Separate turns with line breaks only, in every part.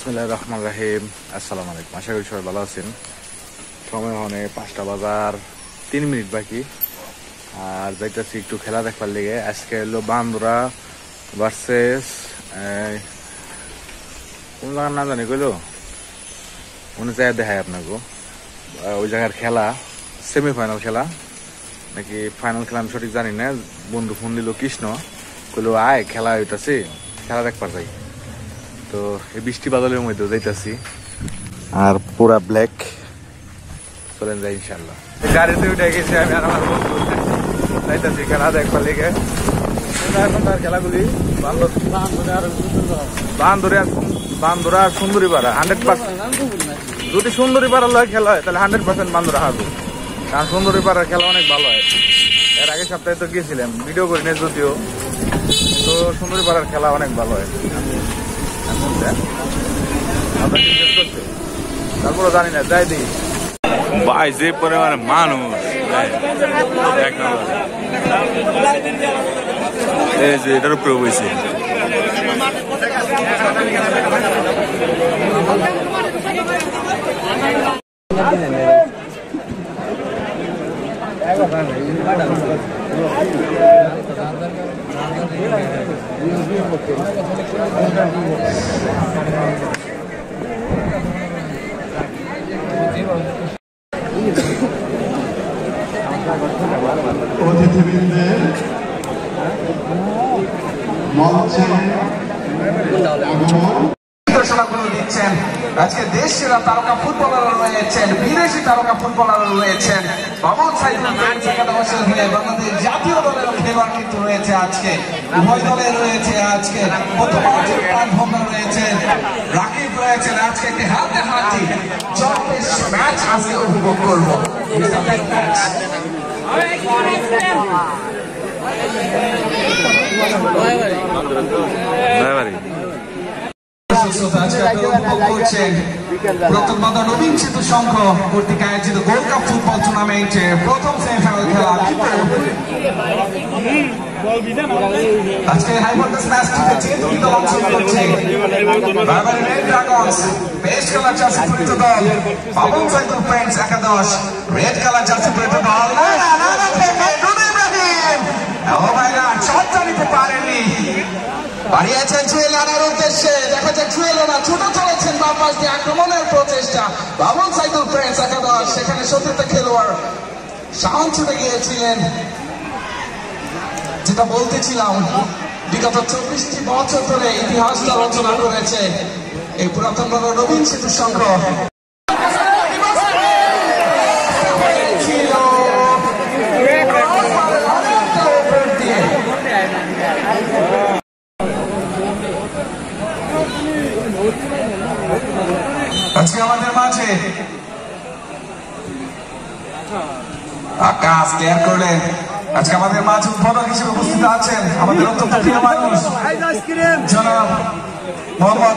বিসমিল্লাহির রহমানির রহিম। আসসালামু আলাইকুম। আশা করি সবাই ভালো আছেন। সময় হনে 5টা বাজার 3 মিনিট বাকি, আর যাইতেছি একটু খেলা দেখবার লেগে। আজকে হলো বান্দরা ভার্সেস কোন জায়গার নাম জানি কইলো, মনে চাই দেখায় আপনাকে। ওই জায়গার খেলা সেমিফাইনাল খেলা নাকি ফাইনাল খেলা আমি সঠিক জানি না। বন্ধু ফোন দিল কৃষ্ণ, কইলো আয় খেলা হইতাছে, খেলা দেখবার যাই। তো এই বৃষ্টি বাদলের মধ্যে যাইতাছি, আর পুরা ব্ল্যাক। চলেন যাই ইনশাল্লাহ। গাড়িতে উঠে গেছি আমি আর আমার বন্ধু, যাইতাছি খেলা দেখবার লেগে। এখন তার খেলাগুলি বান্দরা আর সুন্দরী পাড়া 100%। যদি সুন্দরী পাড়ার লয় খেলা হয় তাহলে 100% বান্দরা হারবে, কারণ সুন্দরী পাড়ার খেলা অনেক ভালো হয়। এর আগের সপ্তাহে তো গিয়েছিলাম, ভিডিও করি না যদিও, তো সুন্দরী পাড়ার খেলা অনেক ভালো হয়। তারপরে জানি না, যাই দিই ভাই যে পরিমাণে মানুষ, এই যে এটার উপরে বইছে।
অতিথিবৃন্দের মঞ্চে ঘোষণাগুলো দিচ্ছেন। আজকে দেশ সেরা তারকা ফুটবলাররা রয়েছেন, বিদেশি তারকা ফুটবলাররা রয়েছেন। বাবুল সাইদুল একাদশের হয়ে বাংলাদেশ জাতীয় দলের খেলোয়াড় কিন্তু রয়েছে আজকে, উভয় দলে রয়েছে আজকে। প্রথমার্ধের প্রাণভঙ্গা রয়েছেন, রাকিব রয়েছেন। আজকে একটি হাতে হাতি চব্বিশ ম্যাচ আজকে উপভোগ করবো। নবীন সেতু সংঘ কর্তৃক আয়োজিত গোল্ড কাপ ফুটবল টুর্নামেন্টের প্রথম সেমিফাইনাল খেলা। আজকে হাই ভোল্টেজ ম্যাচটিতে যে দুটি দল অংশগ্রহণ করছে, রেড ড্রাগনস বেশ কালার জার্সি পরিহিত দল, বাবুল সাইদুল ফ্রেন্ডস একাদশ রেড কালার জার্সি পরিহিত দল। চর্চা নিতে পারেননি, বাড়িয়েছেন জুয়েল আনার উদ্দেশ্যে। দেখা যাক জুয়েল আনা ছোট চলেছেন বাম পাশ দিয়ে আক্রমণের প্রচেষ্টা। বাবুল সাইদুল ফ্রেন্ডস একাদশ, সেখানে সতীর্থ খেলোয়াড় শাওন ছুটে গিয়েছিলেন। যেটা বলতেছিলাম, বিগত 24টি বছর ধরে ইতিহাসটা রচনা করেছে এই পুরাতন নবীন সেতু সংঘ। আজকে আমাদের মাঝে আকাশ ক্লিয়ার করলেন। আজকে আমাদের মাঝে উদ্বোধক হিসেবে উপস্থিত আছেন আমাদের অত্যন্ত প্রিয় মানুষ জনাব মোহাম্মদ।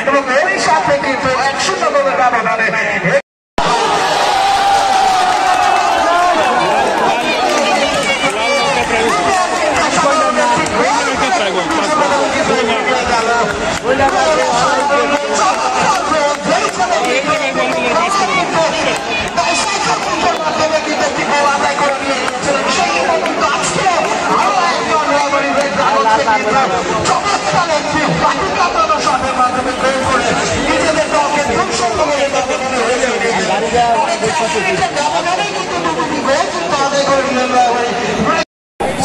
এবং ওই সাথে কিন্তু 1-0 গোলের ব্যবধানে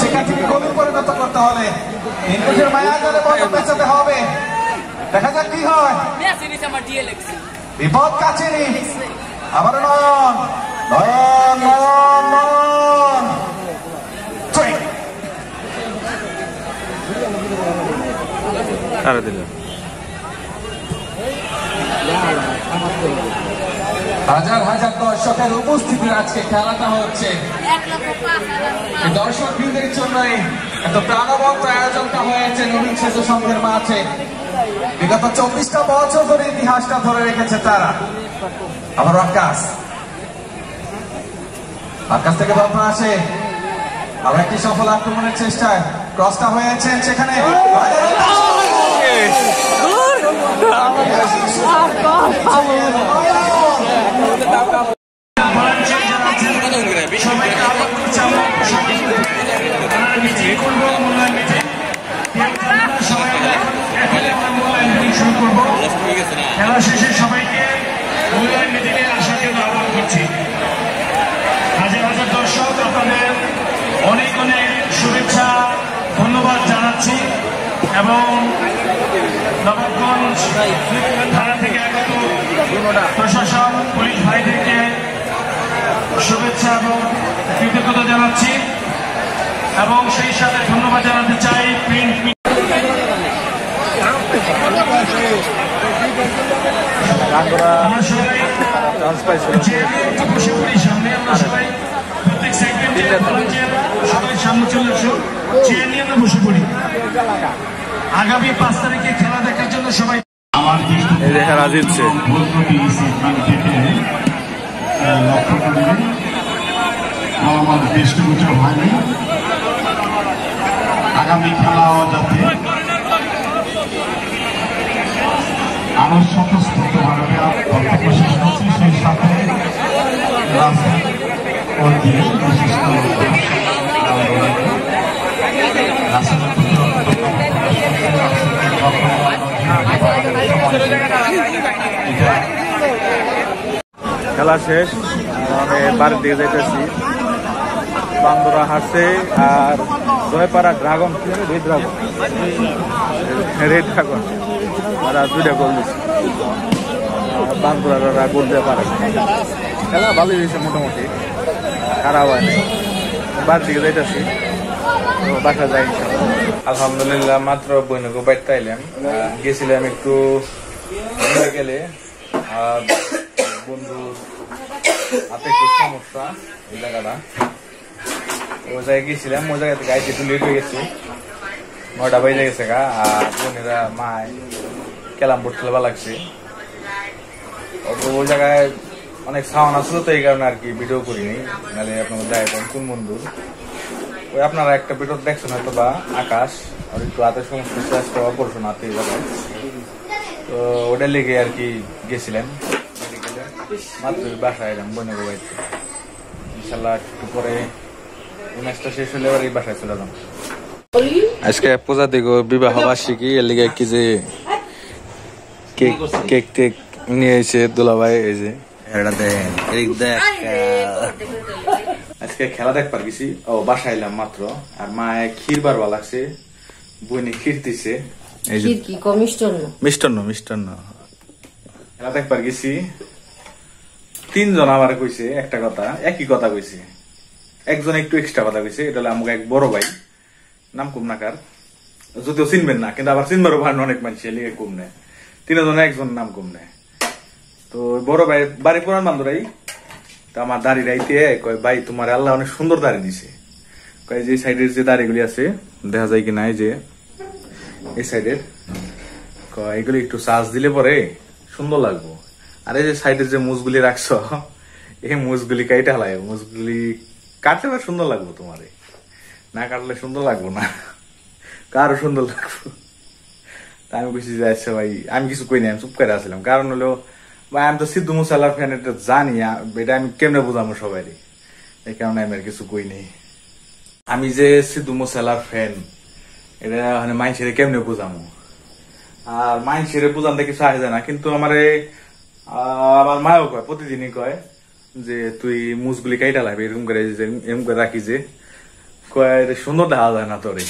সেখান থেকে গোলে পরিণত করতে হলে ইন্দ্রজের মায়াজালে বল পেছাতে হবে। দেখা যাক কি হয়। বিপদ কাছে নেই, আবার নয়ন নয়ন নয়ন নয়ন হাজার হাজার দর্শকের উপস্থিতির আজকে খেলাটা হচ্ছে। দর্শক বৃন্দের জন্য এত প্রাণবন্ত আয়োজনটা হয়েছে নবীন সেতু সংঘের মাঠে। বিগত 24টা বছর ধরে ইতিহাসটা ধরে রেখেছে তারা। আবার আকাশ থেকে বাপা আসে, আবার একটি সফল আক্রমণের চেষ্টায় ক্রসটা হয়েছে সেখানে
খেলা শেষে সবাইকে মূল্যায়ন মিটিংয়ে আসার জন্য আহ্বান করছি। হাজার হাজার দর্শক, আপনাদের অনেক অনেক শুভেচ্ছা ধন্যবাদ জানাচ্ছি এবং নবাবগঞ্জ থানা থেকে আগত প্রশাসন পুলিশ ভাইদেরকে শুভেচ্ছা এবং কৃতজ্ঞতা জানাচ্ছি এবং সেই সাথে ধন্যবাদ জানাতে চাই প্রিন্ট আমরা সবাই বসে পড়ি সামনে। আমরা সবাই প্রত্যেক সেগমেন্টে সবাই সামনে চলে আসুন, চেয়ার নিয়ে আমরা বসে পড়ি। আগামী 5 তারিখে খেলা দেখার জন্য সবাই আমার আমার দৃষ্টিগোচর হয়নি। আগামী খেলাও যাতে আরো স্বতঃস্ফূর্তভাবে শেষ হচ্ছে, সেই সাথে
খেলা শেষ, আমি বাড়ির দিকে যাইতেছি। বান্দরা হারছে আর জয়পাড়া ড্রাগন রেড ড্রাগন ওরা 2টা গোল দিচ্ছে। বান্দরা গোল দিতে পারে। খেলা ভালোই হয়েছে, মোটামুটি খারাপ হয়নি। বাড়ির দিকে যাইতেছি, বাসা যাই আলহামদুলিল্লাহ। মাত্র বইনকে বাইতে আইলাম, গেছিলাম একটু গেলে আর বন্ধুর হাতে একটু সমস্যা এই জায়গাটা, ওই জায়গায় গেছিলাম। ওই জায়গা থেকে আইতে একটু লেট হয়ে গেছি, 9টা বেজে গেছে গা। আর বোনেরা মায় ক্যালাম বোর্ড খেলবা লাগছে। ওই জায়গায় অনেক সাউন্ড আসলো, তো এই কারণে আর কি ভিডিও করিনি। নাহলে আপনার দেখাইতাম কোন বন্ধু। ওই আপনারা একটা ভিডিও দেখছেন হয়তো বা, আকাশ আর একটু হাতে সমস্ত চেষ্টা অপারেশন হাতে এই জায়গায়, তো ওটা লেগে আর কি গেছিলেন। মাত্র বাসায় এলাম বইনগর বাড়িতে। ইনশাল্লাহ একটু পরে ম্যাচটা শেষ হলে এবার এই বাসায় চলে যাম। আজকে পূজা দিগো বিবাহ বার্ষিকী, এর লিগে কি যে কেক টেক নিয়ে এসে দুলাভাই। এই যে আজকে খেলা দেখবার গেছি, ও বাসায় এলাম মাত্র। আর মায়ে ক্ষীর বারবা লাগছে, বইনে ক্ষীর দিছে। মিষ্টান্ন খেলা দেখবার গেছি। 3 জন আমার কইছে একটা কথা, একই কথা কইছে। একজন একটু এক্সট্রা কথা কইছে, এটা হলো আমাকে এক বড় ভাই, নাম কম নাকার, যদিও চিনবেন না, কিন্তু আবার চিনবারও ভাই অনেক মানুষ লিগে কম নেয়। 3 জনে একজন নাম কম নেয়। তো বড় ভাই বাড়ি পুরান বান্ধরাই, তো আমার দাড়ি রাইতে কয়, ভাই তোমার আল্লাহ অনেক সুন্দর দাড়ি দিছে। কয় যে সাইডের যে দাড়িগুলি আছে দেখা যায় কি নাই, যে এই সাইডের, কয় এগুলি একটু চার্জ দিলে পরে সুন্দর লাগবো। আর এই যে সাইডের যে মুছগুলি রাখছো, এই মুছগুলি কাইটা হালাই, মুছগুলি কাটলে সুন্দর লাগবো, তোমারে না কাটলে সুন্দর লাগবো না, কারো সুন্দর লাগবো। তা আমি বুঝছি যে আচ্ছা ভাই, আমি কিছু কই না, আমি চুপ করে আসলাম। কারণ হলো ভাই আমি তো সিদ্ধু মুসাল্লার ফ্যান, এটা জানি, এটা আমি কেমনে বোঝাবো সবাই, এই কারণে আমি আর কিছু কই নেই। আমি যে সিদ্ধু মুসাল্লার ফ্যান, এটা মানে মাইন্সের কেমনে বোঝাবো, আর মাইন্সের বোঝাতে কিছু আসে যায় না। কিন্তু আমার মাও কয়, প্রতিদিনই কয় যে তুই মুছগুলি কাইটা লাগবে, এরকম করে রাখি, যে কয় সুন্দর দেখা যায় না তোরে।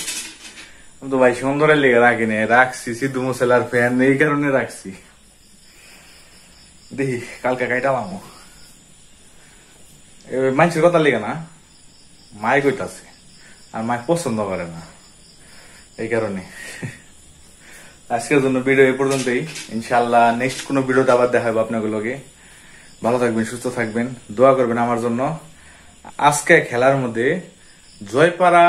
তো ভাই সুন্দরের লেগে রাখি না, রাখছি সিদ্ধু মুসাল্লার ফ্যান, এই কারণে রাখছি। দেখি কালকে কাইটা মামো, মানুষের কথা লেগে না, মায় কইতাছে, আর মায় পছন্দ করে না, এই কারণে। আজকের জন্য ভিডিও এই পর্যন্তই। ইনশাল্লাহ নেক্সট কোনো ভিডিওতে আবার দেখাবো আপনাগুলোকে। ভালো থাকবেন, সুস্থ থাকবেন, দোয়া করবেন আমার জন্য। আজকে খেলার মধ্যে জয়পাড়া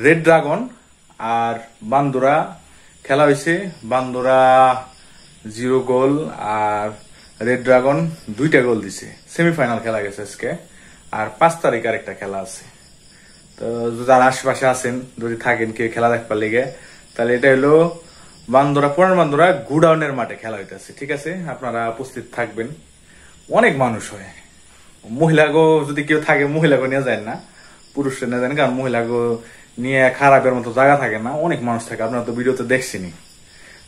রেড ড্রাগন আর বান্দুরা খেলা হয়েছে। বান্দুরা 0 গোল আর রেড ড্রাগন 2টা গোল দিছে। সেমিফাইনাল খেলা গেছে আজকে, আর 5 তারিখ আর একটা খেলা আছে। তো যারা আশেপাশে আছেন, যদি থাকেন কেউ খেলা দেখবার লেগে, তাহলে এটা হলো পুরান বান্দুরা গুডাউনের মাঠে খেলা হইতেছে। ঠিক আছে, আপনারা উপস্থিত থাকবেন। অনেক মানুষ হয়। মহিলাগো যদি কেউ থাকে, মহিলাগো নিয়ে যায় না, পুরুষরা নিয়ে যায় না, কারণ মহিলাগো নিয়ে খারাপের মতো জায়গা থাকে না, অনেক মানুষ থাকে। আপনারা তো ভিডিওতে দেখছেনই।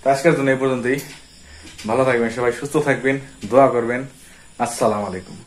তো আজকের জন্য এই পর্যন্তই। ভালো থাকবেন সবাই, সুস্থ থাকবেন, দোয়া করবেন। আসসালামু আলাইকুম।